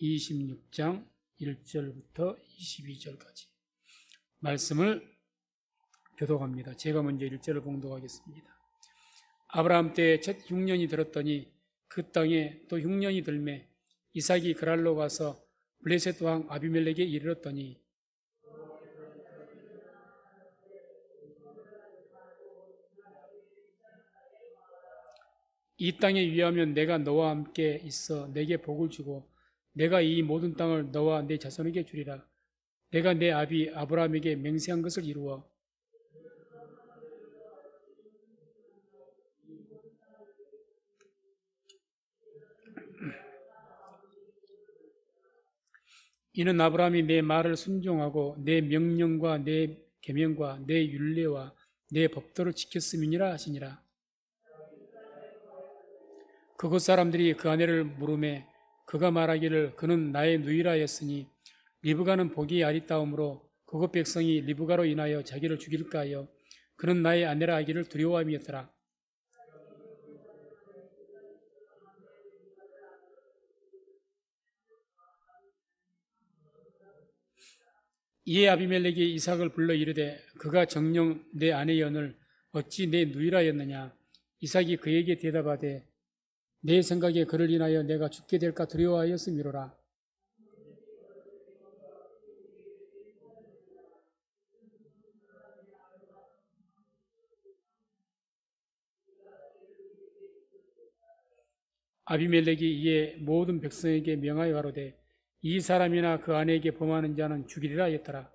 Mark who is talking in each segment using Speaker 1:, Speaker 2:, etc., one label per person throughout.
Speaker 1: 26장 1절부터 22절까지 말씀을 교독합니다. 제가 먼저 1절을 봉독하겠습니다. 아브라함 때에 첫 흉년이 들었더니 그 땅에 또 흉년이 들매 이삭이 그랄로 가서 블레셋 왕 아비멜렉에 이르렀더니 이 땅에 위하면 내가 너와 함께 있어 내게 복을 주고 내가 이 모든 땅을 너와 내 자손에게 주리라. 내가 내 아비 아브라함에게 맹세한 것을 이루어 이는 아브라함이 내 말을 순종하고 내 명령과 내 계명과 내 율례와 내 법도를 지켰음이니라 하시니라. 그곳 사람들이 그 아내를 물으매 그가 말하기를 그는 나의 누이라 하였으니 리브가는 복이 아리따움으로 그곳 백성이 리브가로 인하여 자기를 죽일까 하여 그는 나의 아내라 하기를 두려워함이었더라. 이에 아비멜렉이 이삭을 불러 이르되 그가 정녕 내 아내의 언을 어찌 내 누이라 하였느냐. 이삭이 그에게 대답하되 내 생각에 그를 인하여 내가 죽게 될까 두려워하였음이로라. 아비멜렉이 이에 모든 백성에게 명하여 가로되 이 사람이나 그 아내에게 범하는 자는 죽이리라 하였더라.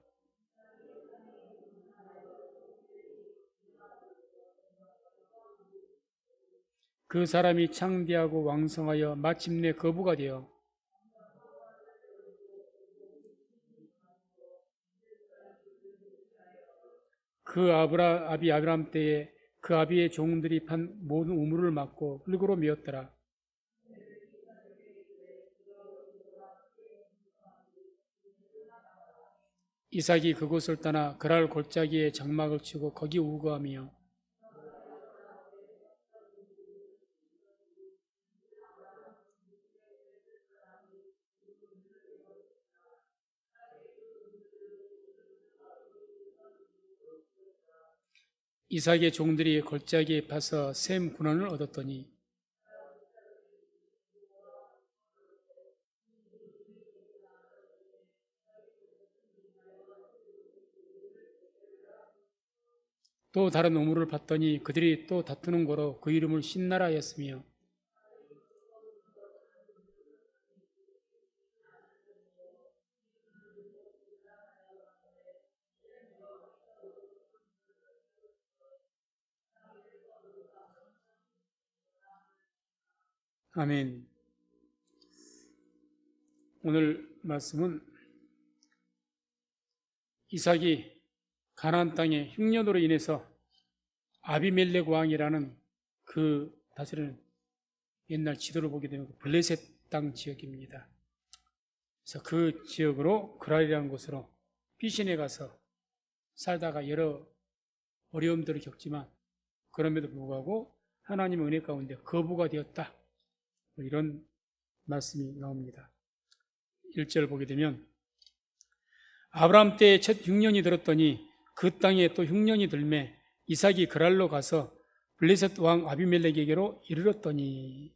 Speaker 1: 그 사람이 창대하고 왕성하여 마침내 거부가 되어 그 아비 아브람 때에 그 아비의 종들이 판 모든 우물을 막고 흙으로 메었더라. 이삭이 그곳을 떠나 그랄 골짜기에 장막을 치고 거기 우거하며 이삭의 종들이 골짜기에 파서 셈 군원을 얻었더니 또 다른 우물을 봤더니 그들이 또 다투는 거로 그 이름을 신나라 하였으며 아멘. 오늘 말씀은 이삭이 가나안 땅의 흉년으로 인해서 아비멜렉 왕이라는 그 다스리는 옛날 지도를 보게 되면 블레셋 땅 지역입니다. 그래서 그 지역으로 그랄이라는 곳으로 피신해 가서 살다가 여러 어려움들을 겪지만 그럼에도 불구하고 하나님의 은혜 가운데 거부가 되었다. 이런 말씀이 나옵니다. 1절 보게 되면 아브라함 때에 첫 흉년이 들었더니 그 땅에 또 흉년이 들매 이삭이 그랄로 가서 블레셋 왕 아비멜렉에게로 이르렀더니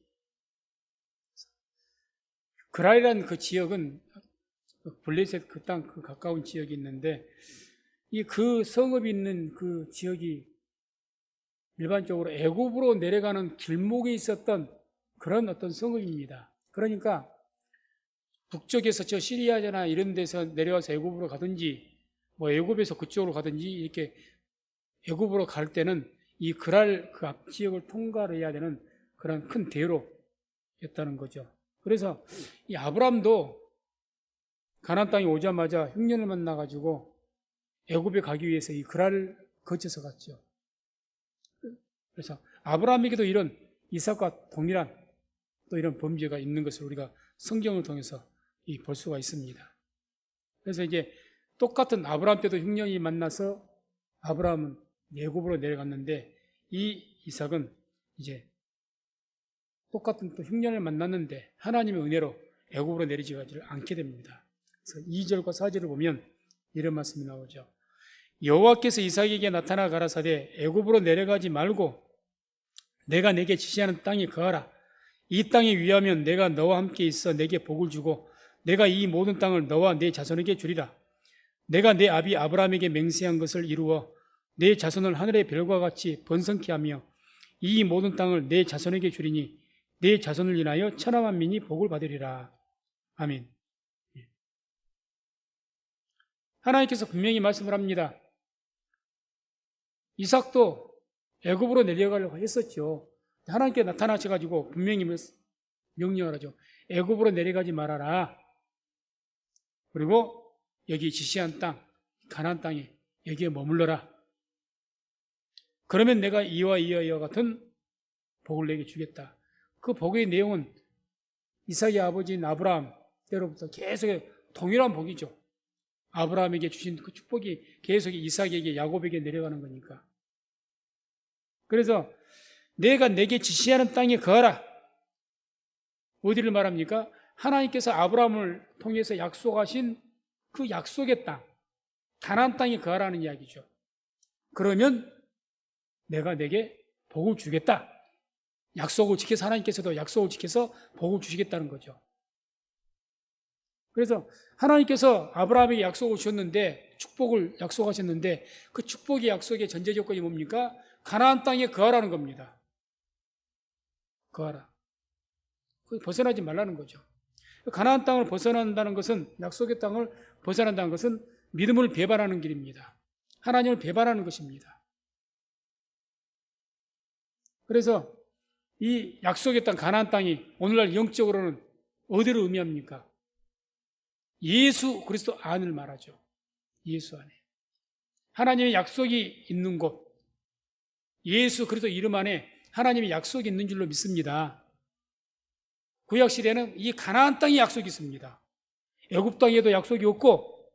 Speaker 1: 그랄이라는 그 지역은 블레셋 그 땅 그 가까운 지역이 있는데 이 그 성읍이 있는 그 지역이 일반적으로 애굽으로 내려가는 길목에 있었던 그런 어떤 성읍입니다. 그러니까 북쪽에서 저 시리아나 이런 데서 내려와서 애굽으로 가든지 뭐 애굽에서 그쪽으로 가든지 이렇게 애굽으로 갈 때는 이 그랄 그 앞 지역을 통과를 해야 되는 그런 큰 대로였다는 거죠. 그래서 이 아브람도 가나안 땅에 오자마자 흉년을 만나가지고 애굽에 가기 위해서 이 그랄을 거쳐서 갔죠. 그래서 아브라함에게도 이런 이삭과 동일한 또 이런 범죄가 있는 것을 우리가 성경을 통해서 볼 수가 있습니다. 그래서 이제 똑같은 아브라함 때도 흉년이 만나서 아브라함은 애굽으로 내려갔는데 이 이삭은 이제 똑같은 또 흉년을 만났는데 하나님의 은혜로 애굽으로 내리지가지를 않게 됩니다. 그래서 2절과 4절을 보면 이런 말씀이 나오죠. 여호와께서 이삭에게 나타나 가라사대 애굽으로 내려가지 말고 내가 내게 지시하는 땅에 거하라. 이 땅에 위하면 내가 너와 함께 있어 내게 복을 주고 내가 이 모든 땅을 너와 내 자손에게 주리라. 내가 내 아비 아브라함에게 맹세한 것을 이루어 내 자손을 하늘의 별과 같이 번성케 하며 이 모든 땅을 내 자손에게 주리니 내 자손을 인하여 천하 만민이 복을 받으리라. 아멘. 하나님께서 분명히 말씀을 합니다. 이삭도 애굽으로 내려가려고 했었죠. 하나님께 나타나셔가지고 분명히 명령을 하죠. 애굽으로 내려가지 말아라. 그리고 여기 지시한 땅, 가나안 땅에 여기에 머물러라. 그러면 내가 이와 이와 같은 복을 내게 주겠다. 그 복의 내용은 이삭의 아버지인 아브라함 때로부터 계속 동일한 복이죠. 아브라함에게 주신 그 축복이 계속 이삭에게 야곱에게 내려가는 거니까. 그래서 내가 내게 지시하는 땅에 거하라. 어디를 말합니까? 하나님께서 아브라함을 통해서 약속하신 그 약속의 땅, 가나안 땅에 거하라는 이야기죠. 그러면 내가 내게 복을 주겠다. 약속을 지켜서 하나님께서도 약속을 지켜서 복을 주시겠다는 거죠. 그래서 하나님께서 아브라함에게 약속을 주셨는데 축복을 약속하셨는데 그 축복의 약속의 전제 조건이 뭡니까? 가나안 땅에 거하라는 겁니다. 거하라. 벗어나지 말라는 거죠. 가나안 땅을 벗어난다는 것은 약속의 땅을 벗어난다는 것은 믿음을 배반하는 길입니다. 하나님을 배반하는 것입니다. 그래서 이 약속의 땅 가나안 땅이 오늘날 영적으로는 어디를 의미합니까? 예수 그리스도 안을 말하죠. 예수 안에. 하나님의 약속이 있는 곳, 예수 그리스도 이름 안에 하나님의 약속이 있는 줄로 믿습니다. 구약시대에는 이 가나안 땅에 약속이 있습니다. 애굽 땅에도 약속이 없고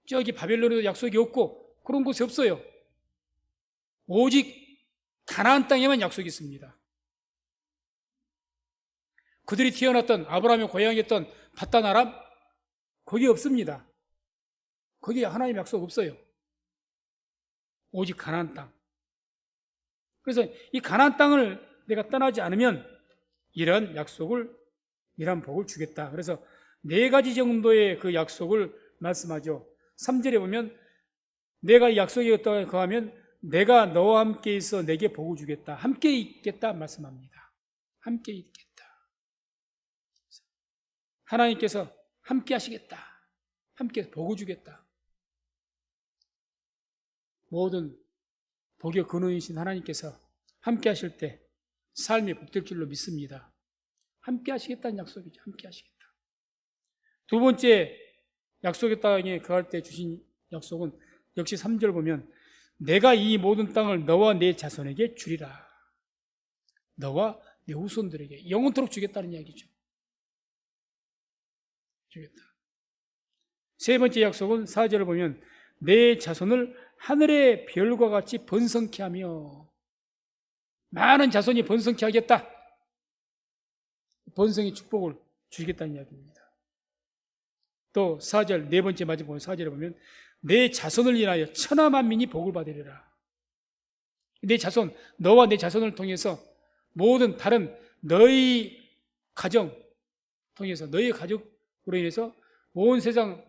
Speaker 1: 저기 바벨론에도 약속이 없고 그런 곳이 없어요. 오직 가나안 땅에만 약속이 있습니다. 그들이 태어났던 아브라함의 고향이었던 밧단 아람 거기 없습니다. 거기에 하나님의 약속 없어요. 오직 가나안 땅. 그래서 이 가나안 땅을 내가 떠나지 않으면 이런 약속을, 이런 복을 주겠다. 그래서 4가지 정도의 그 약속을 말씀하죠. 3절에 보면 내가 약속이 없다고 거하면 내가 너와 함께 있어 내게 복을 주겠다. 함께 있겠다 말씀합니다. 함께 있겠다. 하나님께서 함께 하시겠다. 함께 복을 주겠다. 모든 복의 근원이신 하나님께서 함께 하실 때 삶이 복될 줄로 믿습니다. 함께 하시겠다는 약속이죠. 함께 하시겠다. 두 번째 약속의 땅에 거할 때 주신 약속은 역시 3절 보면 내가 이 모든 땅을 너와 내 자손에게 주리라. 너와 내 후손들에게 영원토록 주겠다는 이야기죠. 주겠다. 세 번째 약속은 4절을 보면 내 자손을 하늘의 별과 같이 번성케 하며 많은 자손이 번성케 하겠다. 번성의 축복을 주겠다는 이야기입니다. 또 4절, 네 번째 마지막 4절에 보면 내 자손을 인하여 천하 만민이 복을 받으리라. 내 자손, 너와 내 자손을 통해서 모든 다른 너희 가정 통해서 너희 가족으로 인해서 온 세상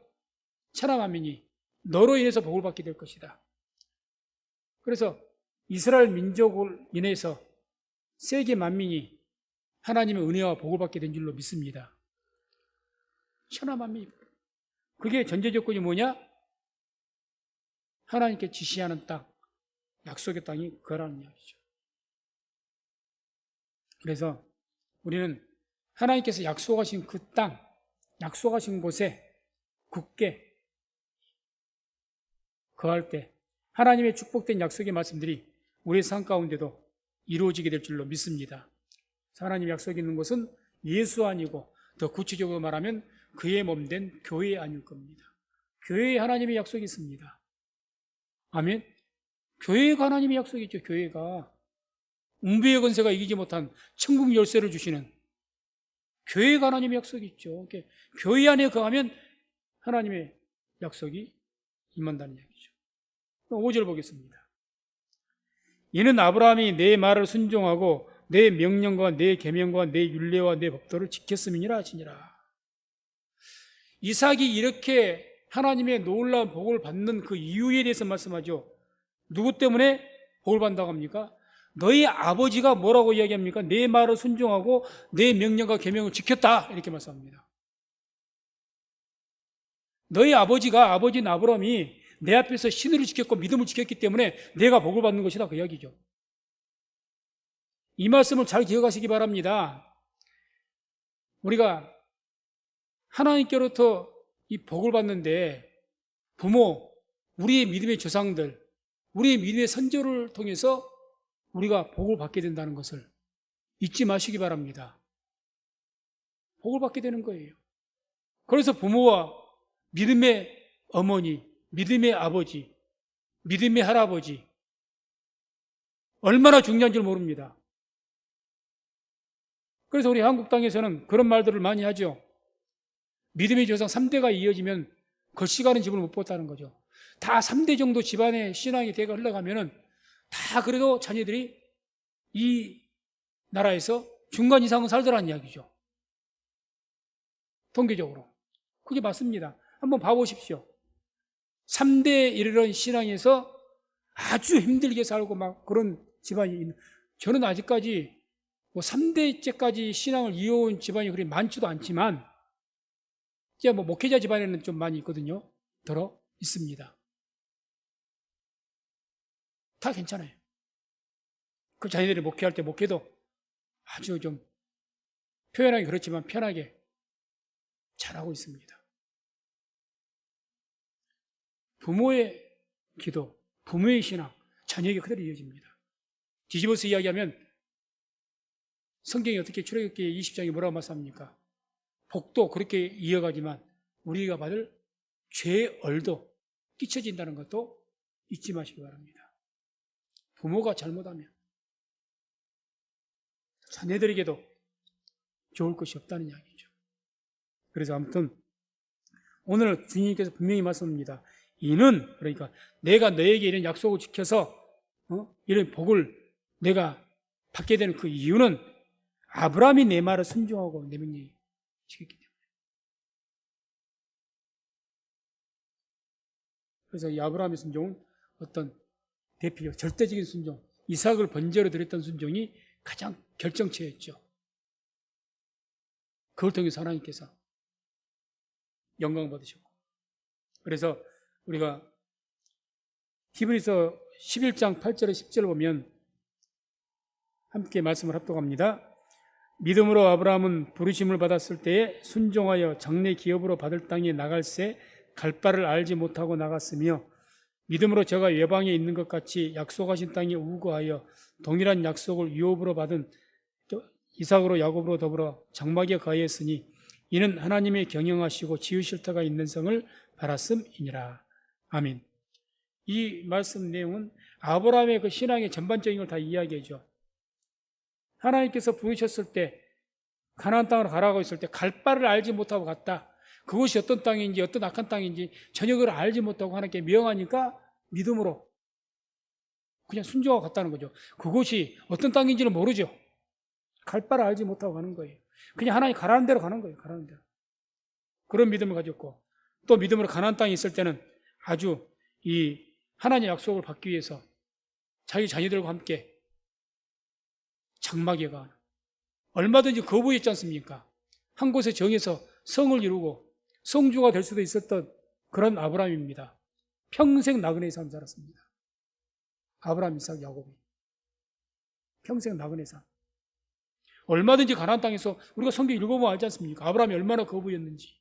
Speaker 1: 천하 만민이 너로 인해서 복을 받게 될 것이다. 그래서 이스라엘 민족을 인해서 세계 만민이 하나님의 은혜와 복을 받게 된 줄로 믿습니다. 천하 만민이. 그게 전제 조건이 뭐냐? 하나님께 지시하는 땅, 약속의 땅이 그거라는 이야기죠. 그래서 우리는 하나님께서 약속하신 그 땅, 약속하신 곳에 굳게 거할 때 하나님의 축복된 약속의 말씀들이 우리의 삶 가운데도 이루어지게 될 줄로 믿습니다. 하나님의 약속이 있는 곳은 예수 안이고 더 구체적으로 말하면 그의 몸된 교회 안일 겁니다. 교회에 하나님의 약속이 있습니다. 아멘. 교회가 하나님의 약속이죠. 교회가 음부의 권세가 이기지 못한 천국 열쇠를 주시는 교회가 하나님의 약속이 있죠. 교회 안에 거하면 하나님의 약속이 임한다는 얘기죠. 5절 보겠습니다. 이는 아브라함이 내 말을 순종하고 내 명령과 내 계명과 내 율례와 내 법도를 지켰음이니라 하시니라. 이삭이 이렇게 하나님의 놀라운 복을 받는 그 이유에 대해서 말씀하죠. 누구 때문에 복을 받는다고 합니까? 너희 아버지가 뭐라고 이야기합니까? 내 말을 순종하고 내 명령과 계명을 지켰다, 이렇게 말씀합니다. 너희 아버지인 아브라함이 내 앞에서 신의를 지켰고 믿음을 지켰기 때문에 내가 복을 받는 것이다, 그 이야기죠. 이 말씀을 잘 기억하시기 바랍니다. 우리가 하나님께로부터 이 복을 받는데 부모, 우리의 믿음의 조상들, 우리의 믿음의 선조를 통해서 우리가 복을 받게 된다는 것을 잊지 마시기 바랍니다. 복을 받게 되는 거예요. 그래서 부모와 믿음의 어머니, 믿음의 아버지, 믿음의 할아버지 얼마나 중요한 줄 모릅니다. 그래서 우리 한국 땅에서는 그런 말들을 많이 하죠. 믿음의 조상 3대가 이어지면 걸씨가는 집을 못 뽑았다는 거죠. 다 3대 정도 집안의 신앙의 대가 흘러가면은 다 그래도 자녀들이 이 나라에서 중간 이상은 살더라는 이야기죠. 통계적으로. 그게 맞습니다. 한번 봐보십시오. 3대에 이르는 신앙에서 아주 힘들게 살고 막 그런 집안이 있는, 저는 아직까지 뭐 3대째까지 신앙을 이어온 집안이 그리 많지도 않지만 이제 뭐 목회자 집안에는 좀 많이 있거든요. 들어 있습니다. 다 괜찮아요. 그 자녀들이 목회할 때 목회도 아주 좀 표현하기 그렇지만 편하게 잘하고 있습니다. 부모의 기도, 부모의 신앙, 자녀에게 그대로 이어집니다. 뒤집어서 이야기하면 성경이 어떻게 출애굽기 20장에 뭐라고 말씀합니까? 복도 그렇게 이어가지만 우리가 받을 죄의 얼도 끼쳐진다는 것도 잊지 마시기 바랍니다. 부모가 잘못하면 자녀들에게도 좋을 것이 없다는 이야기죠. 그래서 아무튼 오늘 주님께서 분명히 말씀합니다. 이는, 그러니까 내가 너에게 이런 약속을 지켜서 이런 복을 내가 받게 되는 그 이유는 아브라함이 내 말을 순종하고 내 명령을 지켰기 때문에. 그래서 이 아브라함의 순종은 어떤 대표적 절대적인 순종, 이삭을 번제로 드렸던 순종이 가장 결정체였죠. 그걸 통해서 하나님께서 영광 받으셨고, 그래서 우리가 히브리서 11장 8절에 10절을 보면 함께 말씀을 합독합니다. 믿음으로 아브라함은 부르심을 받았을 때에 순종하여 장래 기업으로 받을 땅에 나갈새 갈 바를 알지 못하고 나갔으며 믿음으로 저가 외방에 있는 것 같이 약속하신 땅에 우거하여 동일한 약속을 유업으로 받은 이삭으로 야곱으로 더불어 장막에 거하였으니 이는 하나님의 경영하시고 지으실 터가 있는 성을 바랐음이니라. 아멘. 이 말씀 내용은 아브라함의 그 신앙의 전반적인 걸 다 이야기해줘. 하나님께서 부르셨을 때 가나안 땅으로 가라고 했을 때 갈 바를 알지 못하고 갔다. 그것이 어떤 땅인지 어떤 악한 땅인지 전혀 그걸 알지 못하고 하나님께 명하니까 믿음으로 그냥 순종하고 갔다는 거죠. 그것이 어떤 땅인지는 모르죠. 갈 바를 알지 못하고 가는 거예요. 그냥 하나님 가라는 대로 가는 거예요. 가라는 대로. 그런 믿음을 가졌고 또 믿음으로 가나안 땅에 있을 때는 아주 이 하나님의 약속을 받기 위해서 자기 자녀들과 함께 장막에 가 얼마든지 거부했지 않습니까? 한 곳에 정해서 성을 이루고 성주가 될 수도 있었던 그런 아브라함입니다. 평생 나그네의 삶을 살았습니다. 아브라함, 이삭, 야곱이 평생 나그네의 삶. 얼마든지 가나안 땅에서 우리가 성경 읽어보면 알지 않습니까? 아브라함이 얼마나 거부였는지,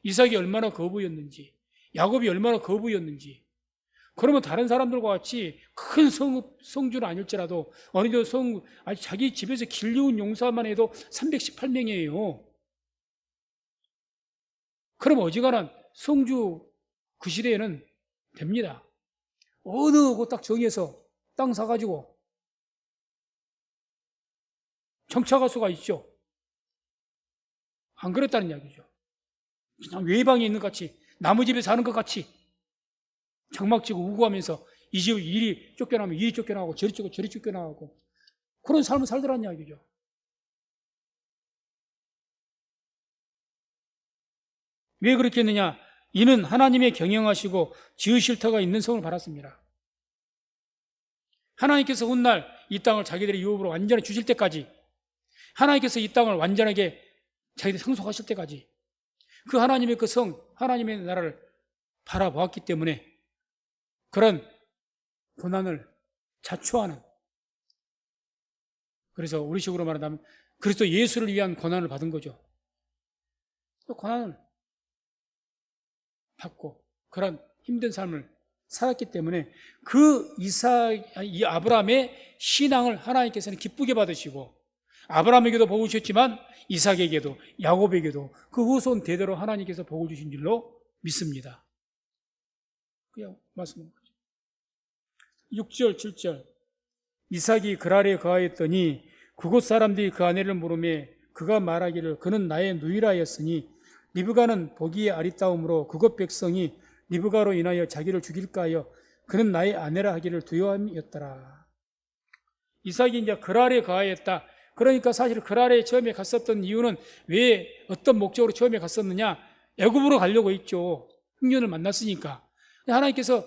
Speaker 1: 이삭이 얼마나 거부였는지, 야곱이 얼마나 거부였는지. 그러면 다른 사람들과 같이 큰 성주는 아닐지라도 어느 정도 아니 자기 집에서 길리운 용사만 해도 318명이에요. 그럼 어지간한 성주 그 시대에는 됩니다. 어느 곳 딱 정해서 땅 사가지고 정착할 수가 있죠. 안 그랬다는 이야기죠. 그냥 외방에 있는 것 같이, 나무 집에 사는 것 같이 장막치고 우고하면서 이 집 이리 쫓겨나면 이리 쫓겨나고 저리 쫓고 저리 쫓겨나고 그런 삶을 살더라는 이야기죠. 왜 그렇게 했느냐? 이는 하나님의 경영하시고 지으실 터가 있는 성을 바랐습니다. 하나님께서 훗날 이 땅을 자기들의 유업으로 완전히 주실 때까지, 하나님께서 이 땅을 완전하게 자기들이 상속하실 때까지 그 하나님의 그 성, 하나님의 나라를 바라보았기 때문에 그런 고난을 자초하는, 그래서 우리식으로 말하자면 그리스도 예수를 위한 고난을 받은 거죠. 또 고난을 받고 그런 힘든 삶을 살았기 때문에 이 아브라함의 신앙을 하나님께서는 기쁘게 받으시고, 아브라함에게도 복을 주셨지만 이삭에게도 야곱에게도 그 후손 대대로 하나님께서 복을 주신 줄로 믿습니다. 그냥 말씀한 거죠. 6절 7절 이삭이 그랄에 거하였더니 그곳 사람들이 그 아내를 물으매 그가 말하기를 그는 나의 누이라였으니 리브가는 보기에 아리따움으로 그곳 백성이 리브가로 인하여 자기를 죽일까 하여 그는 나의 아내라 하기를 두려움이었더라. 이삭이 이제 그랄에 거하였다. 그러니까 사실 그랄에 처음에 갔었던 이유는 왜, 어떤 목적으로 처음에 갔었느냐? 애굽으로 가려고 했죠. 흉년을 만났으니까. 하나님께서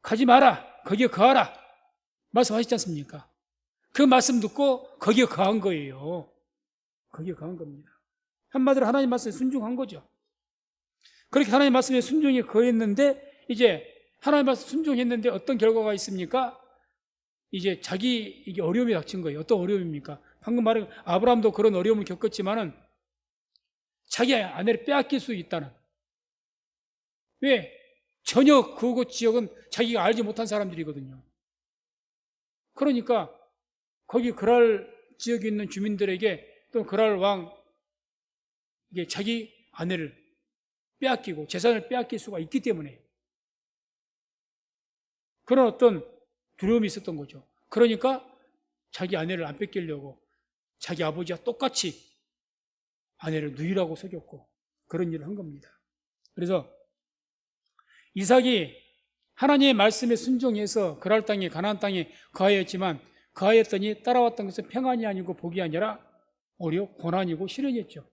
Speaker 1: 가지 마라, 거기에 거하라 말씀하셨지 않습니까? 그 말씀 듣고 거기에 거한 거예요. 거기에 거한 겁니다. 한마디로 하나님 말씀에 순종한 거죠. 그렇게 하나님 말씀에 순종이 거했는데, 이제 하나님 말씀 순종했는데 어떤 결과가 있습니까? 이제 이게 어려움이 닥친 거예요. 어떤 어려움입니까? 방금 말한 아브라함도 그런 어려움을 겪었지만은 자기 아내를 빼앗길 수 있다는. 왜? 전혀 그곳 지역은 자기가 알지 못한 사람들이거든요. 그러니까 거기 그랄 지역에 있는 주민들에게 또 그랄 왕, 이게 자기 아내를 빼앗기고 재산을 빼앗길 수가 있기 때문에 그런 어떤 두려움이 있었던 거죠. 그러니까 자기 아내를 안 뺏기려고 자기 아버지와 똑같이 아내를 누이라고 속였고 그런 일을 한 겁니다. 그래서 이삭이 하나님의 말씀에 순종해서 그랄 땅에, 가나안 땅에 거하였지만 거하였더니 따라왔던 것은 평안이 아니고 복이 아니라 오히려 고난이고 시련이었죠.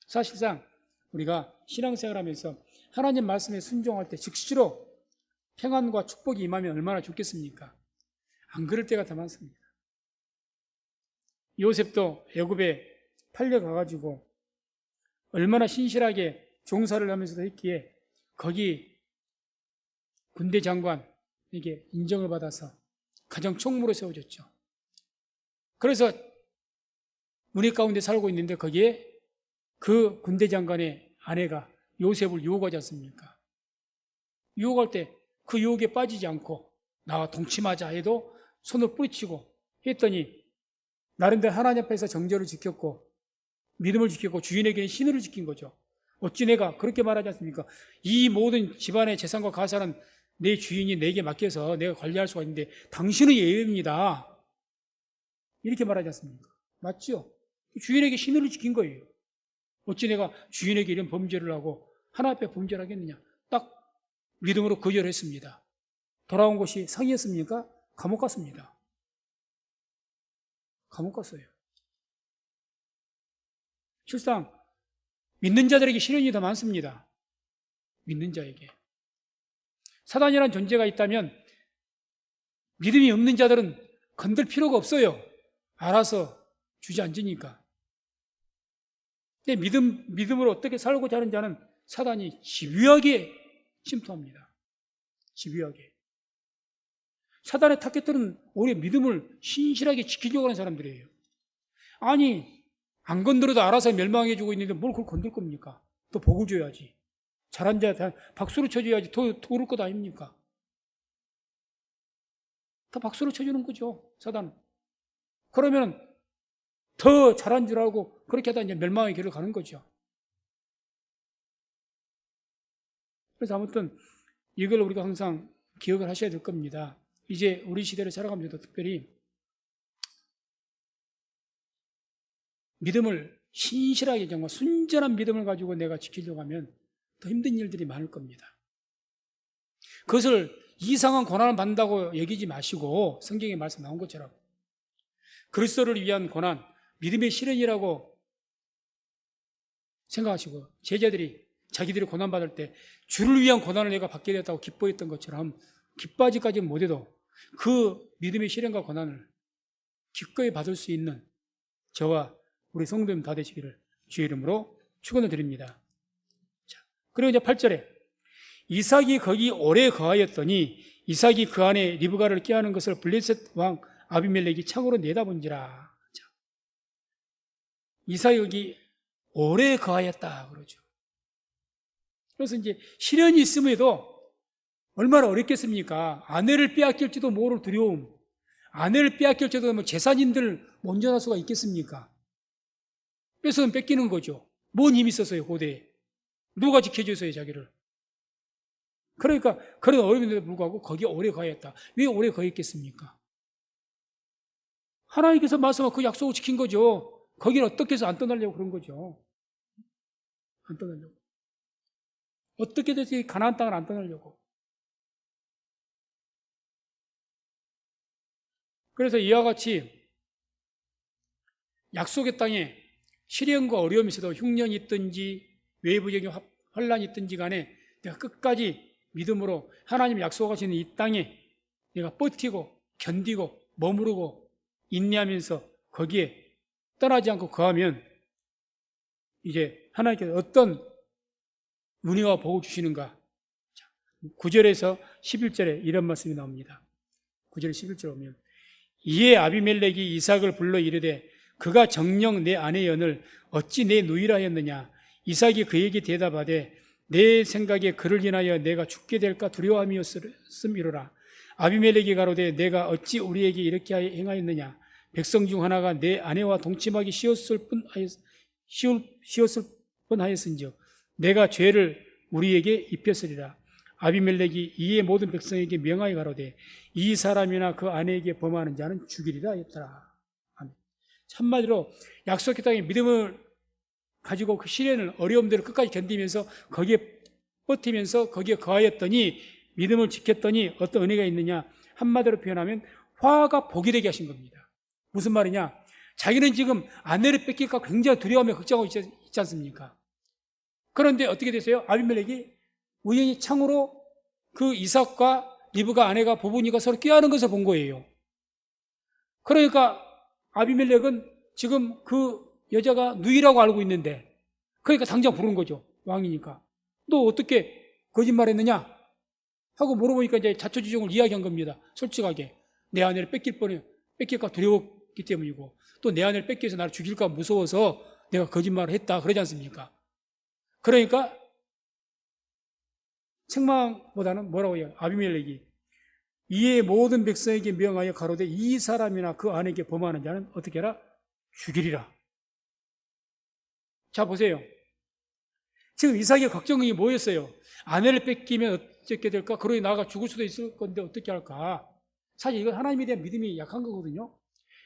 Speaker 1: 사실상 우리가 신앙생활하면서 하나님 말씀에 순종할 때 즉시로 평안과 축복이 임하면 얼마나 좋겠습니까? 안 그럴 때가 더 많습니다. 요셉도 애굽에 팔려가가지고 얼마나 신실하게 종사를 하면서도 했기에 거기 군대 장관에게 인정을 받아서 가정 총무로 세워졌죠. 그래서 문의 가운데 살고 있는데 거기에 그 군대 장관의 아내가 요셉을 유혹하지 않습니까? 유혹할 때 그 유혹에 빠지지 않고 나와 동침하자 해도 손을 뿌리치고 했더니 나름대로 하나님 앞에서 정절을 지켰고 믿음을 지켰고 주인에게는 신의를 지킨 거죠. 어찌 내가 그렇게 말하지 않습니까? 이 모든 집안의 재산과 가산은 내 주인이 내게 맡겨서 내가 관리할 수가 있는데 당신은 예외입니다. 이렇게 말하지 않습니까? 맞죠? 주인에게 신의를 지킨 거예요. 어찌 내가 주인에게 이런 범죄를 하고 하나님 앞에 범죄를 하겠느냐? 딱 믿음으로 거절했습니다. 돌아온 곳이 상이었습니까? 감옥 갔습니다. 감옥 갔어요. 실상 믿는 자들에게 시련이 더 많습니다. 믿는 자에게. 사단이라는 존재가 있다면 믿음이 없는 자들은 건들 필요가 없어요. 알아서 주저앉으니까. 근데 믿음으로 어떻게 살고자 하는 자는 사단이 집요하게 침투합니다. 집요하게. 사단의 타겟들은 오히려 믿음을 신실하게 지키려고 하는 사람들이에요. 아니, 안 건드려도 알아서 멸망해주고 있는데 뭘 그걸 건들 겁니까? 또 복을 줘야지. 잘한 자 박수를 쳐줘야지 더 오를 것 아닙니까? 다 박수를 쳐주는 거죠, 사단은. 그러면 더 잘한 줄 알고 그렇게 하다 이제 멸망의 길을 가는 거죠. 그래서 아무튼 이걸 우리가 항상 기억을 하셔야 될 겁니다. 이제 우리 시대를 살아가면서도 특별히 믿음을 신실하게 정말 순전한 믿음을 가지고 내가 지키려고 하면 더 힘든 일들이 많을 겁니다. 그것을 이상한 고난을 받는다고 여기지 마시고 성경에 말씀 나온 것처럼 그리스도를 위한 고난, 믿음의 실현이라고 생각하시고 제자들이 자기들이 고난받을 때 주를 위한 고난을 내가 받게 되었다고 기뻐했던 것처럼 기뻐하지까지는 못해도 그 믿음의 실현과 고난을 기꺼이 받을 수 있는 저와 우리 성도님 다 되시기를 주의 이름으로 축원을 드립니다. 자, 그리고 이제 8절에 이삭이 거기 오래 거하였더니 이삭이 그 안에 리브가를 꾀하는 것을 블레셋 왕 아비멜렉이 창으로 내다본지라. 자, 이삭이 여기 오래 거하였다 그러죠. 그래서 이제 시련이 있음에도 얼마나 어렵겠습니까? 아내를 빼앗길지도 모를 두려움, 아내를 빼앗길지도 뭐 제사님들 온전할 수가 있겠습니까? 뺏으면 뺏기는 거죠. 뭔 힘이 있었어요, 고대에. 누가 지켜줬어요, 자기를. 그러니까 그런 어려움에도 불구하고 거기에 오래 거했다. 왜 오래 거했겠습니까? 하나님께서 말씀하고 그 약속을 지킨 거죠. 거기는 어떻게 해서 안 떠나려고 그런 거죠. 안 떠나려고. 어떻게 해서 가나안 땅을 안 떠나려고. 그래서 이와 같이 약속의 땅에 시련과 어려움이 있어도 흉년이 있든지 외부적인 환란이 있든지 간에 내가 끝까지 믿음으로 하나님 약속하시는 이 땅에 내가 버티고 견디고 머무르고 인내하면서 거기에 떠나지 않고 거하면 이제 하나님께서 어떤 은혜와 복을 주시는가. 9절에서 11절에 이런 말씀이 나옵니다. 9절 11절 오면 이에 아비멜렉이 이삭을 불러 이르되 그가 정녕 내 아내 연을 어찌 내 누이라 하였느냐. 이삭이 그에게 대답하되 내 생각에 그를 인하여 내가 죽게 될까 두려워함이었음이로라. 아비멜렉이 가로되 내가 어찌 우리에게 이렇게 행하였느냐. 백성 중 하나가 내 아내와 동침하기 쉬웠을 뻔하였은즉 내가 죄를 우리에게 입혔으리라. 아비멜렉이 이에 모든 백성에게 명하여 가로되 이 사람이나 그 아내에게 범하는 자는 죽이리라 했더라. 한마디로 약속의 땅에 믿음을 가지고 그 시련을 어려움들을 끝까지 견디면서 거기에 버티면서 거기에 거하였더니 믿음을 지켰더니 어떤 은혜가 있느냐. 한마디로 표현하면 화가 복이 되게 하신 겁니다. 무슨 말이냐. 자기는 지금 아내를 뺏길까 굉장히 두려워하며 걱정하고 있지 않습니까? 그런데 어떻게 됐어요? 아비멜렉이 우연히 창으로 그 이삭과 리브가 아내가 부부니까 서로 꾀하는 것을 본 거예요. 그러니까 아비멜렉은 지금 그 여자가 누이라고 알고 있는데 그러니까 당장 부른 거죠. 왕이니까. 너 어떻게 거짓말했느냐? 하고 물어보니까 이제 자초지종을 이야기한 겁니다. 솔직하게. 내 아내를 뺏길까 두려웠기 때문이고 또 내 아내를 뺏겨서 나를 죽일까 무서워서 내가 거짓말을 했다. 그러지 않습니까? 그러니까 책망보다는 뭐라고 해요? 아비멜렉이 이에 모든 백성에게 명하여 가로되 이 사람이나 그 아내에게 범하는 자는 어떻게 하라? 죽이리라. 자 보세요. 지금 이삭의 걱정이 뭐였어요? 아내를 뺏기면 어떻게 될까? 그러니 나가 죽을 수도 있을 건데 어떻게 할까? 사실 이건 하나님에 대한 믿음이 약한 거거든요.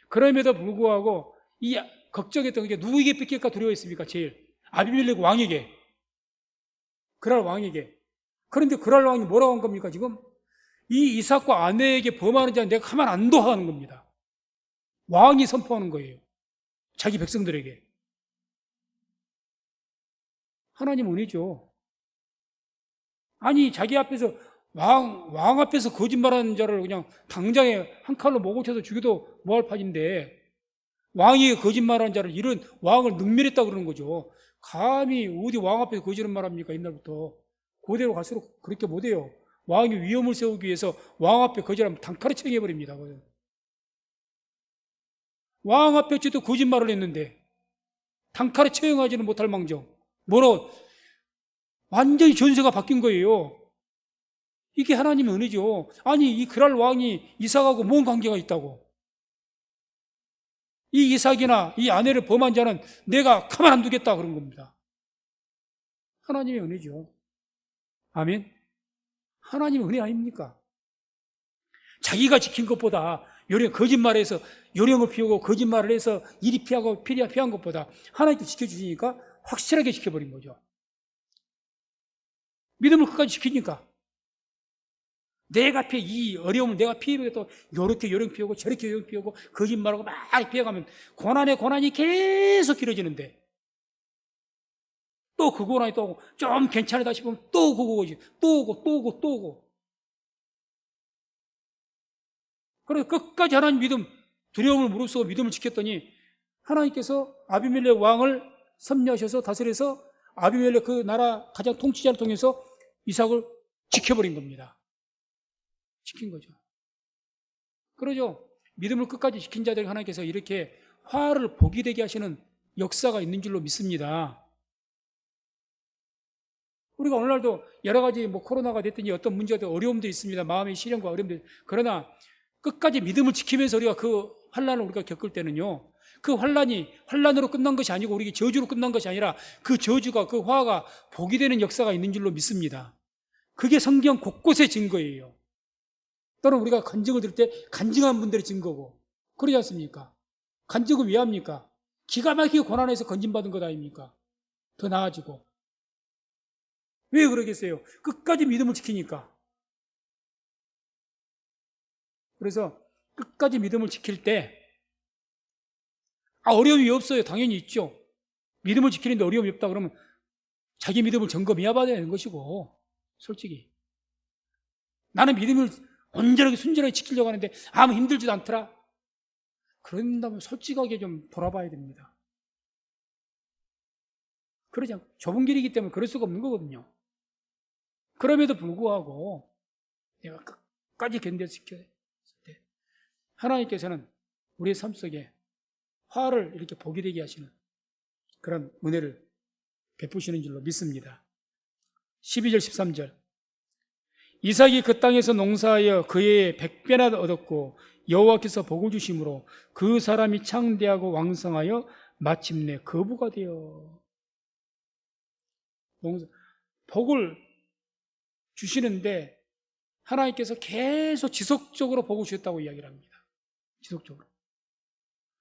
Speaker 1: 그럼에도 불구하고 이 걱정했던 게 누구에게 뺏길까 두려워했습니까? 제일 아비멜렉 왕에게. 그랄 왕에게. 그런데 그랄 왕이 뭐라고 한 겁니까? 지금 이 이삭과 아내에게 범하는 자는 내가 가만 안 둬 하는 겁니다. 왕이 선포하는 거예요. 자기 백성들에게. 하나님 은혜죠. 아니 자기 앞에서 왕 앞에서 거짓말하는 자를 그냥 당장에 한 칼로 목을 쳐서 죽여도 뭐할 판인데 왕이 거짓말하는 자를 이런 왕을 능멸했다 그러는 거죠. 감히 어디 왕 앞에서 거짓말 합니까? 옛날부터. 고대로 갈수록 그렇게 못해요. 왕이 위험을 세우기 위해서 왕 앞에 거짓말하면 단칼에 처형해버립니다. 왕 앞에 어쨌든 거짓말을 했는데 단칼에 처형하지는 못할 망정 뭐로 완전히 전세가 바뀐 거예요. 이게 하나님의 은혜죠. 아니 이 그랄 왕이 이삭하고 뭔 관계가 있다고. 이 이삭이나 이 아내를 범한 자는 내가 가만 안 두겠다 그런 겁니다. 하나님의 은혜죠. 아멘. 하나님의 은혜 아닙니까? 자기가 지킨 것보다 거짓말해서 요령을 피우고 거짓말을 해서 이리 피하고 피한 것보다 하나님께 지켜주시니까 확실하게 지켜버린 거죠. 믿음을 끝까지 지키니까. 내가 이 어려움을 내가 피해보겠다고 요렇게 요령 피우고 저렇게 요령 피우고 거짓말하고 막 피해가면 고난에 고난이 계속 길어지는데 또 그 고난이 또 오고 좀 괜찮다 싶으면 또 그거 오고 또 오고 또 오고 또 오고. 그래서 끝까지 하나님 믿음, 두려움을 무릅쓰고 믿음을 지켰더니 하나님께서 아비멜렉 왕을 섭리하셔서 다스려서 아비멜렉 그 나라 가장 통치자를 통해서 이삭을 지켜버린 겁니다. 지킨 거죠. 그러죠. 믿음을 끝까지 지킨 자들에게 하나님께서 이렇게 화를 복이 되게 하시는 역사가 있는 줄로 믿습니다. 우리가 오늘날도 여러 가지 코로나가 됐든지 어떤 문제가 어려움도 있습니다. 마음의 시련과 어려움들. 그러나 끝까지 믿음을 지키면서 우리가 그 환난을 우리가 겪을 때는요, 그 환난이 환난으로 끝난 것이 아니고 우리에게 저주로 끝난 것이 아니라 그 저주가 그 화가 복이 되는 역사가 있는 줄로 믿습니다. 그게 성경 곳곳의 증거예요. 또는 우리가 간증을 들을 때 간증한 분들의 증거고, 그러지 않습니까? 간증을 왜 합니까? 기가 막히게 고난에서 건진받은 것 아닙니까? 더 나아지고. 왜 그러겠어요? 끝까지 믿음을 지키니까. 그래서 끝까지 믿음을 지킬 때 어려움이 없어요. 당연히 있죠. 믿음을 지키는데 어려움이 없다 그러면 자기 믿음을 점검해야 봐야 되는 것이고, 솔직히 나는 믿음을 온전하게 순전하게 지키려고 하는데 아무 힘들지도 않더라. 그런다면 솔직하게 좀 돌아봐야 됩니다. 그러지 않고 좁은 길이기 때문에 그럴 수가 없는 거거든요. 그럼에도 불구하고 내가 끝까지 견뎌서 지켜야 돼. 하나님께서는 우리의 삶 속에 화를 이렇게 복이 되게 하시는 그런 은혜를 베푸시는 줄로 믿습니다. 12절 13절 이삭이 그 땅에서 농사하여 그의 100배나 얻었고 여호와께서 복을 주심으로 그 사람이 창대하고 왕성하여 마침내 거부가 되어. 복을 주시는데 하나님께서 계속 지속적으로 복을 주셨다고 이야기를 합니다. 지속적으로.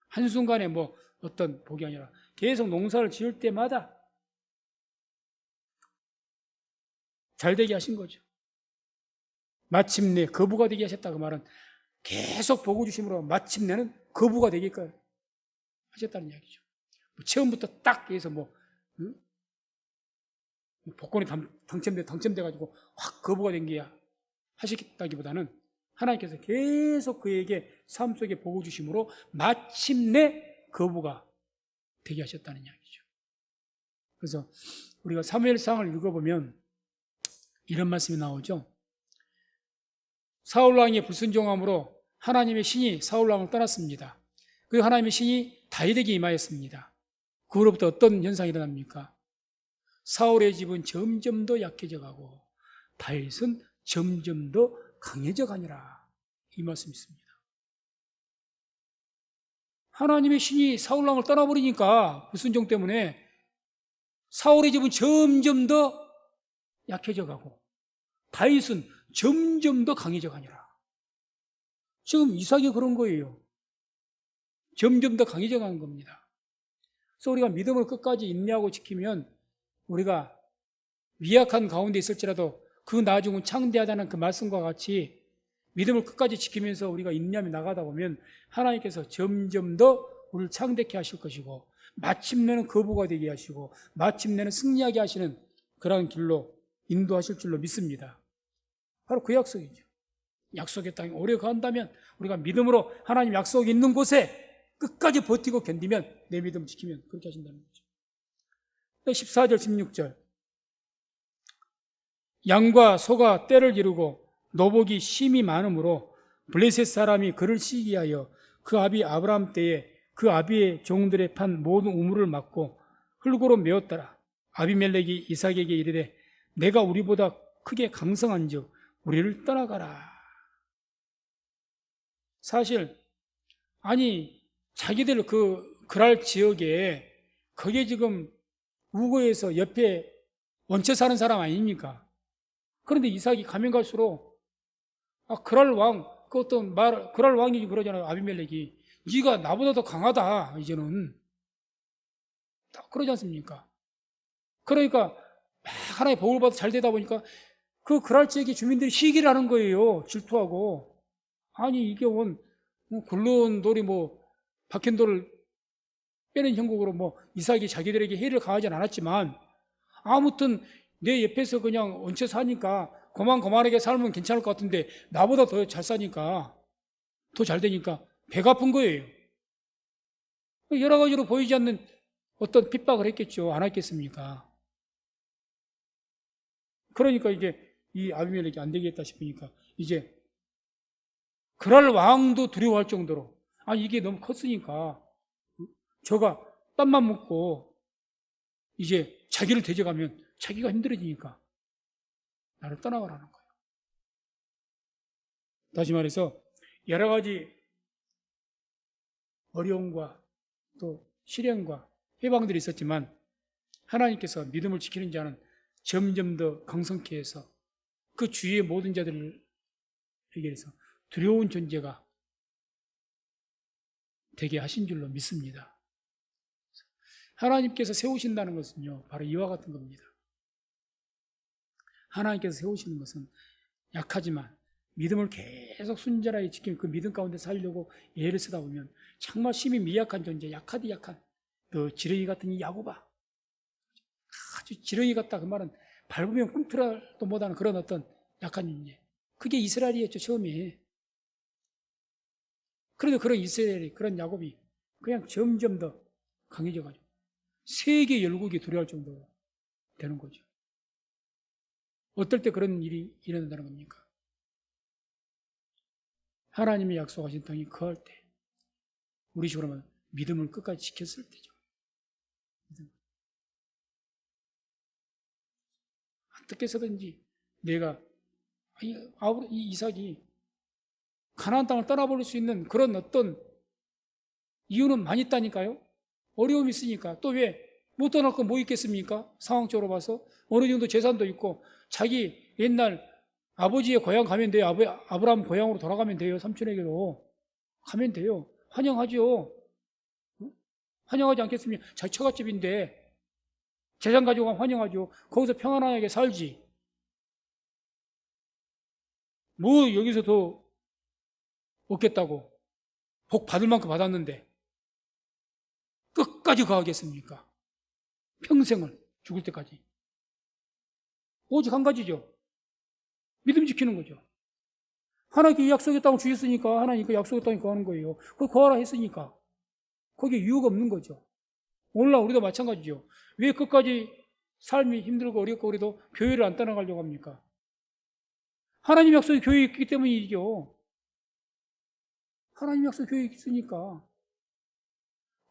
Speaker 1: 한순간에 어떤 복이 아니라 계속 농사를 지을 때마다 잘 되게 하신 거죠. 마침내 거부가 되게 하셨다. 그 말은 계속 복을 주심으로 마침내는 거부가 되게까지 하셨다는 이야기죠. 처음부터 딱 해서 복권이 당첨돼가지고 확 거부가 된 게 하셨다기보다는 하나님께서 계속 그에게 삶 속에 복을 주심으로 마침내 거부가 되게 하셨다는 이야기죠. 그래서 우리가 사무엘상을 읽어보면 이런 말씀이 나오죠. 사울왕의 불순종함으로 하나님의 신이 사울왕을 떠났습니다. 그리고 하나님의 신이 다윗에게 임하였습니다. 그로부터 어떤 현상이 일어납니까? 사울의 집은 점점 더 약해져 가고 다윗은 점점 더 강해져 가니라. 이 말씀이 있습니다. 하나님의 신이 사울왕을 떠나버리니까 불순종 때문에 사울의 집은 점점 더 약해져 가고 다윗은 점점 더 강해져 가니라. 지금 이삭이 그런 거예요. 점점 더 강해져 가는 겁니다. 그래서 우리가 믿음을 끝까지 인내하고 지키면 우리가 미약한 가운데 있을지라도 그 나중은 창대하다는 그 말씀과 같이 믿음을 끝까지 지키면서 우리가 인내하며 나가다 보면 하나님께서 점점 더 우리를 창대케 하실 것이고 마침내는 거부가 되게 하시고 마침내는 승리하게 하시는 그런 길로 인도하실 줄로 믿습니다. 바로 그 약속이죠. 약속의 땅에 오래 간다면 우리가 믿음으로 하나님 약속이 있는 곳에 끝까지 버티고 견디면 내 믿음을 지키면 그렇게 하신다는 거죠. 14절 16절 양과 소가 떼를 이루고 노복이 심이 많으므로 블레셋 사람이 그를 시기하여 그 아비 아브라함 때에 그 아비의 종들의 판 모든 우물을 막고 흙으로 메었더라. 아비멜렉이 이삭에게 이르되 내가 우리보다 크게 강성한즉 우리를 떠나가라. 사실 자기들 그랄 지역에 거기에 지금 우거에서 옆에 원체 사는 사람 아닙니까? 그런데 이삭이 가면 갈수록 그랄 왕 그 어떤 그럴 왕이 그러잖아요. 아비멜렉이. 네가 나보다 더 강하다, 이제는. 그러지 않습니까? 그러니까 하나의 복을 받아 잘 되다 보니까 그 그랄 지역의 주민들이 시기를 하는 거예요. 질투하고. 아니, 이게 굴러온 돌이 박힌 돌을 빼는 형국으로 이삭이 자기들에게 해를 가하진 않았지만, 아무튼 내 옆에서 그냥 얹혀 사니까 고만고만하게 살면 괜찮을 것 같은데 나보다 더 잘 사니까, 더 잘 되니까 배가 아픈 거예요. 여러 가지로 보이지 않는 어떤 핍박을 했겠죠. 안 했겠습니까? 그러니까 이제 이 아비멜렉이 안 되겠다 싶으니까 이제 그럴 왕도 두려워할 정도로, 아니 이게 너무 컸으니까 저가 땀만 먹고 이제 자기를 대적하면 자기가 힘들어지니까 나를 떠나가라는 거예요. 다시 말해서 여러 가지 어려움과 또 시련과 해방들이 있었지만 하나님께서 믿음을 지키는 자는 점점 더 강성케 해서 그 주위의 모든 자들에게서 두려운 존재가 되게 하신 줄로 믿습니다. 하나님께서 세우신다는 것은요, 바로 이와 같은 겁니다. 하나님께서 세우시는 것은 약하지만 믿음을 계속 순전하게 지키는 그 믿음 가운데 살려고 예를 쓰다 보면 정말 심히 미약한 존재, 약하디 약한 그 지렁이 같은 이 야고바, 아주 지렁이 같다, 그 말은 밟으면 꿈틀어도 못하는 그런 어떤 약한 존재. 그게 이스라엘이었죠, 처음에. 그래도 그런 이스라엘이, 그런 야곱이 그냥 점점 더 강해져가지고 세계 열국이 두려워할 정도로 되는 거죠. 어떨 때 그런 일이 일어난다는 겁니까? 하나님이 약속하신 땅이 거할 때, 우리 식으로 하면 믿음을 끝까지 지켰을 때죠. 어떻게 해서든지 내가 이 이삭이 가나안 땅을 떠나버릴 수 있는 그런 어떤 이유는 많이 있다니까요. 어려움이 있으니까. 또 왜 못 떠날 거 뭐 있겠습니까? 상황적으로 봐서 어느 정도 재산도 있고 자기 옛날 아버지의 고향 가면 돼요. 아브라함 고향으로 돌아가면 돼요. 삼촌에게로 가면 돼요. 환영하죠. 환영하지 않겠습니까? 자기 처갓집인데 재산 가지고 가면 환영하죠. 거기서 평안하게 살지. 뭐 여기서 더 얻겠다고. 복 받을 만큼 받았는데 끝까지 가하겠습니까? 평생을, 죽을 때까지. 오직 한 가지죠. 믿음 지키는 거죠. 하나님께 약속의 땅을 주셨으니까 하나님 그 약속의 땅에 거하는 거예요. 그걸 거하라 했으니까 거기에 이유가 없는 거죠. 오늘날 우리도 마찬가지죠. 왜 끝까지 삶이 힘들고 어렵고 우리도 교회를 안 떠나가려고 합니까? 하나님 약속이 교회에 있기 때문이죠. 하나님 약속이 교회에 있으니까.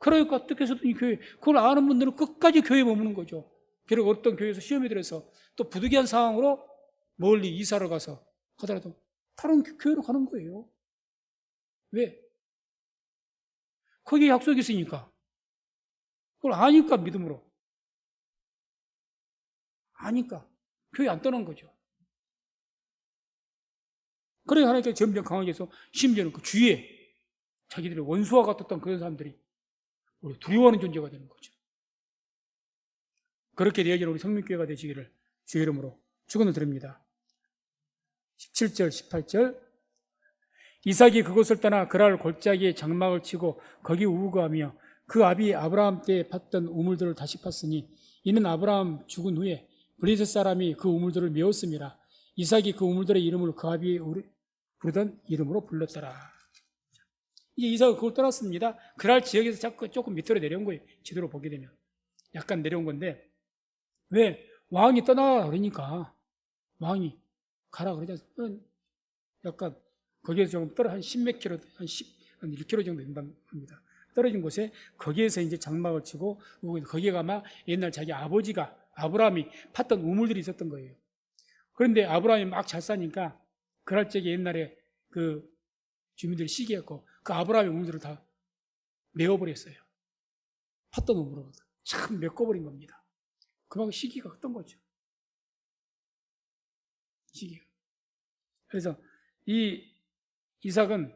Speaker 1: 그러니까 어떻게 해서든 교회, 그걸 아는 분들은 끝까지 교회에 머무는 거죠. 비록 어떤 교회에서 시험에 들어서 또 부득이한 상황으로 멀리 이사를 가서 하더라도 다른 교회로 가는 거예요. 왜? 거기에 약속이 있으니까. 그걸 아니까 믿음으로. 아니까. 교회 안 떠난 거죠. 그래 하나님께서 점점 강하게 해서 심지어는 그 주위에 자기들의 원수와 같았던 그런 사람들이 우리 두려워하는 존재가 되는 거죠. 그렇게 되어지는 우리 성민교회가 되시기를 주의 이름으로 축원을 드립니다. 17절, 18절. 이삭이 그곳을 떠나 그랄 골짜기에 장막을 치고 거기 우거하며 그 아비 아브라함 때 팠던 우물들을 다시 팠으니 이는 아브라함 죽은 후에 블레셋 사람이 그 우물들을 메웠음이라. 이삭이 그 우물들의 이름을 그 아비 부르던 이름으로 불렀더라. 이제 이삭은 그걸 떠났습니다. 그랄 지역에서 자꾸 조금 밑으로 내려온 거예요. 지도로 보게 되면 약간 내려온 건데, 왜? 왕이 떠나라 그러니까 왕이 가라 그러지 않습니까? 약간 거기에서 조금 떨어 한 10몇 킬로, 한 1킬로 정도 된다는 겁니다. 떨어진 곳에 거기에서 이제 장막을 치고 거기가 아마 옛날 자기 아버지가 아브라함이 팠던 우물들이 있었던 거예요. 그런데 아브라함이 막 잘 사니까 그럴 적에 옛날에 그 주민들이 시기했고 그 아브라함의 우물들을 다 메워버렸어요. 팠던 우물을 참 메꿔버린 겁니다. 그만큼 시기가 컸던 거죠. 시기가. 그래서 이 이삭은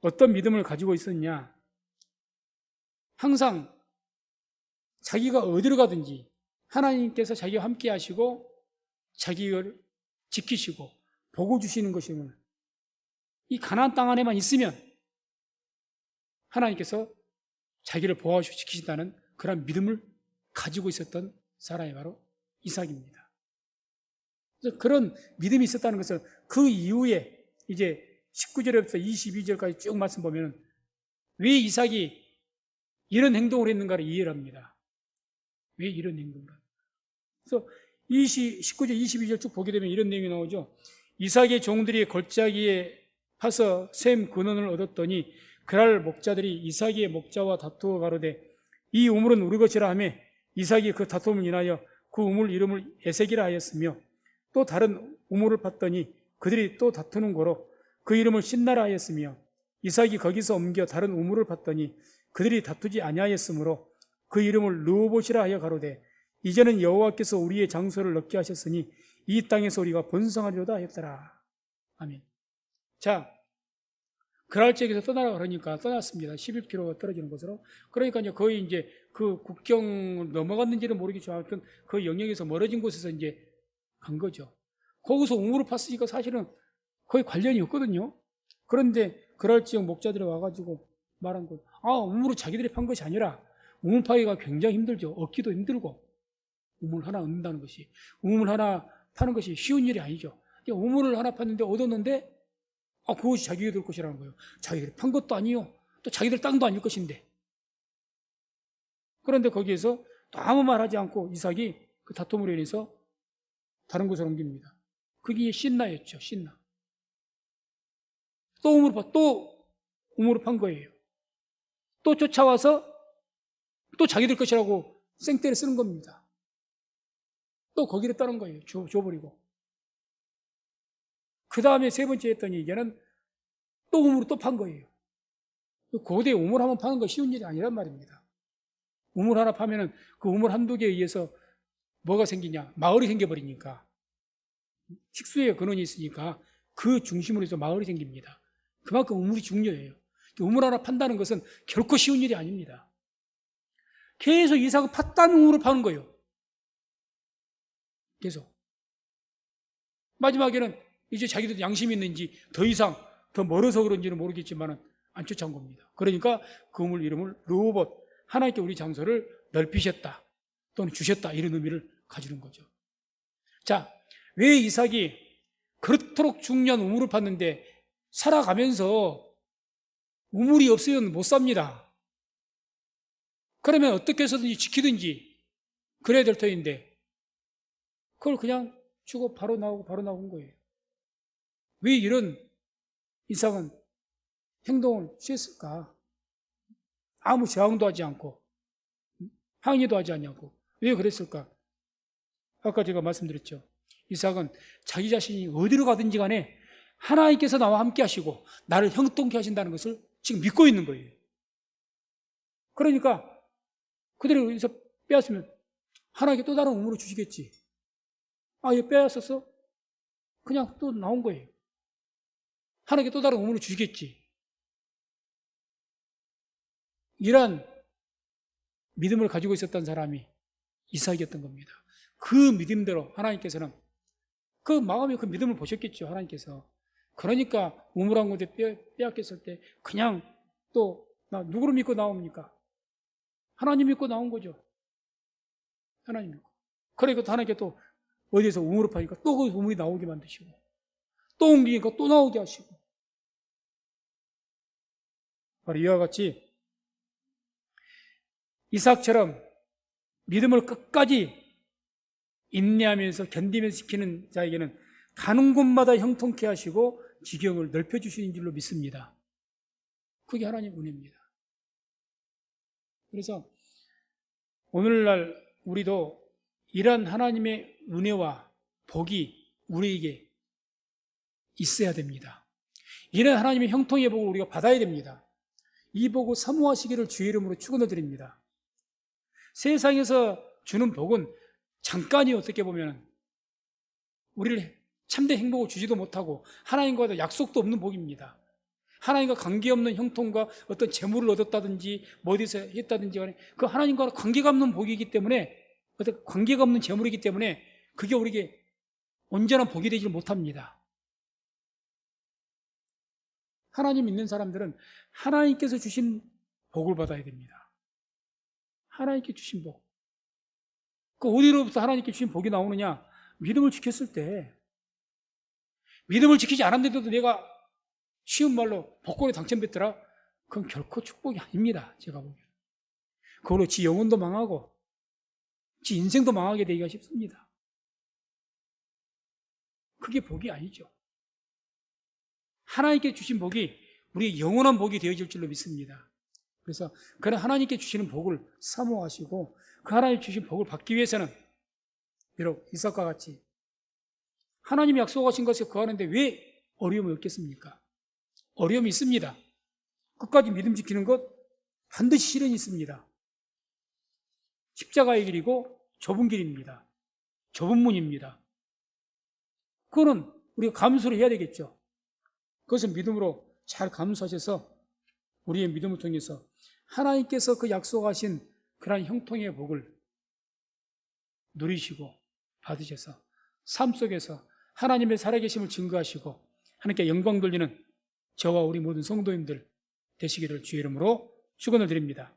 Speaker 1: 어떤 믿음을 가지고 있었냐? 항상 자기가 어디로 가든지 하나님께서 자기와 함께 하시고 자기를 지키시고 복을 주시는 것이면 이 가나안 땅 안에만 있으면 하나님께서 자기를 보호하시고 지키신다는 그런 믿음을 가지고 있었던 사람이 바로 이삭입니다. 그래서 그런 믿음이 있었다는 것은 그 이후에 이제 19절부터 22절까지 쭉 말씀 보면 왜 이삭이 이런 행동을 했는가를 이해를 합니다. 왜 이런 행동을 합니까? 그래서 19절, 22절 쭉 보게 되면 이런 내용이 나오죠. 이삭의 종들이 골짜기에 가서 샘 근원을 얻었더니 그날 목자들이 이삭의 목자와 다투어 가로되 이 우물은 우리 것이라 하며 이삭이 그 다툼을 인하여 그 우물 이름을 에색이라 하였으며 또 다른 우물을 팠더니 그들이 또 다투는 고로 그 이름을 신나라 하였으며 이삭이 거기서 옮겨 다른 우물을 팠더니 그들이 다투지 아니하였으므로 그 이름을 르호봇이라 하여 가로되 이제는 여호와께서 우리의 장소를 넣게 하셨으니 이 땅에서 우리가 번성하리로다 하였더라. 아멘. 자, 그랄 지역에서 떠나라 그러니까 떠났습니다. 11km 떨어지는 곳으로. 그러니까 이제 거의 이제 그 국경을 넘어갔는지는 모르겠지만 하여튼 그 영역에서 멀어진 곳에서 이제 간 거죠. 거기서 우물을 팠으니까 사실은 거의 관련이 없거든요. 그런데 그랄 지역 목자들이 와가지고 말한 거, 우물을 자기들이 판 것이 아니라 우물 파기가 굉장히 힘들죠. 얻기도 힘들고 우물 하나 얻는다는 것이, 우물 하나 파는 것이 쉬운 일이 아니죠. 우물을 하나 팠는데 얻었는데 그것이 자기들 것이라는 거예요. 자기들이 판 것도 아니요. 또 자기들 땅도 아닐 것인데. 그런데 거기에서 또 아무 말 하지 않고 이삭이 그 다툼으로 인해서 다른 곳으로 옮깁니다. 그게 신나였죠. 신나. 또 우물을 판 거예요. 또 쫓아와서 또 자기들 것이라고 생떼를 쓰는 겁니다. 또 거기를 따른 거예요. 줘버리고. 그 다음에 세 번째 했더니 이제는 또 우물을 또 판 거예요. 고대 우물 한번 파는 거 쉬운 일이 아니란 말입니다. 우물 하나 파면은 그 우물 한두 개에 의해서 뭐가 생기냐? 마을이 생겨버리니까. 식수의 근원이 있으니까 그 중심으로 해서 마을이 생깁니다. 그만큼 우물이 중요해요. 우물 하나 판다는 것은 결코 쉬운 일이 아닙니다. 계속 이삭은 팠다는 우물을 파는 거예요. 계속. 마지막에는 이제 자기들도 양심이 있는지 더 이상 더 멀어서 그런지는 모르겠지만 안 쫓아온 겁니다. 그러니까 그 우물 이름을 르호봇, 하나님께 우리 장소를 넓히셨다 또는 주셨다 이런 의미를 가지는 거죠. 자, 왜 이삭이 그렇도록 중요한 우물을 팠는데 살아가면서 우물이 없으면 못 삽니다. 그러면 어떻게 해서든지 지키든지 그래야 될 터인데 그걸 그냥 주고 바로 나온 거예요. 왜 이런 이삭은 행동을 취했을까? 아무 저항도 하지 않고 항의도 하지 않냐고. 왜 그랬을까? 아까 제가 말씀드렸죠. 이삭은 자기 자신이 어디로 가든지 간에 하나님께서 나와 함께 하시고 나를 형통케 하신다는 것을 지금 믿고 있는 거예요. 그러니까 그대로 여기서 빼앗으면 하나님께 또 다른 우물을 주시겠지. 얘 빼앗았어? 그냥 또 나온 거예요. 하나님께 또 다른 우물을 주시겠지. 이러한 믿음을 가지고 있었던 사람이 이삭이었던 겁니다. 그 믿음대로 하나님께서는 그 마음에 그 믿음을 보셨겠죠. 하나님께서. 그러니까 우물 한 곳에 빼앗겼을 때 그냥 또 누구를 믿고 나옵니까? 하나님 믿고 나온 거죠. 하나님 믿고. 그러니까 또 하나님께 또 어디에서 우물을 파니까 또 그 우물이 나오게 만드시고 또 옮기니까 또 나오게 하시고 바로 이와 같이 이삭처럼 믿음을 끝까지 인내하면서 견디면서 지키는 자에게는 가는 곳마다 형통케 하시고 지경을 넓혀주시는 줄로 믿습니다. 그게 하나님의 은혜입니다. 그래서 오늘날 우리도 이러한 하나님의 은혜와 복이 우리에게 있어야 됩니다. 이런 하나님의 형통의 복을 우리가 받아야 됩니다. 이 복을 사모하시기를 주의 이름으로 축원을 드립니다. 세상에서 주는 복은 잠깐이 어떻게 보면 우리를 참된 행복을 주지도 못하고 하나님과도 약속도 없는 복입니다. 하나님과 관계없는 형통과 어떤 재물을 얻었다든지 뭐 어디서 했다든지 간에 그 하나님과 관계가 없는 복이기 때문에, 어떤 관계가 없는 재물이기 때문에 그게 우리에게 온전한 복이 되지 못합니다. 하나님 믿는 사람들은 하나님께서 주신 복을 받아야 됩니다. 하나님께 주신 복. 그 어디로부터 하나님께 주신 복이 나오느냐? 믿음을 지켰을 때. 믿음을 지키지 않았는데도 내가 쉬운 말로 복권에 당첨됐더라? 그건 결코 축복이 아닙니다. 제가 보기에는. 그걸로 지 영혼도 망하고 지 인생도 망하게 되기가 쉽습니다. 그게 복이 아니죠. 하나님께 주신 복이 우리의 영원한 복이 되어질 줄로 믿습니다. 그래서 그런 하나님께 주시는 복을 사모하시고 그 하나님 주신 복을 받기 위해서는 비록 이삭과 같이 하나님이 약속하신 것에 거하는데 왜 어려움이 없겠습니까? 어려움이 있습니다. 끝까지 믿음 지키는 것 반드시 시련이 있습니다. 십자가의 길이고 좁은 길입니다. 좁은 문입니다. 그거는 우리가 감수를 해야 되겠죠. 그것은 믿음으로 잘 감수하셔서 우리의 믿음을 통해서 하나님께서 그 약속하신 그러한 형통의 복을 누리시고 받으셔서 삶 속에서 하나님의 살아계심을 증거하시고 하나님께 영광 돌리는 저와 우리 모든 성도님들 되시기를 주의 이름으로 축원을 드립니다.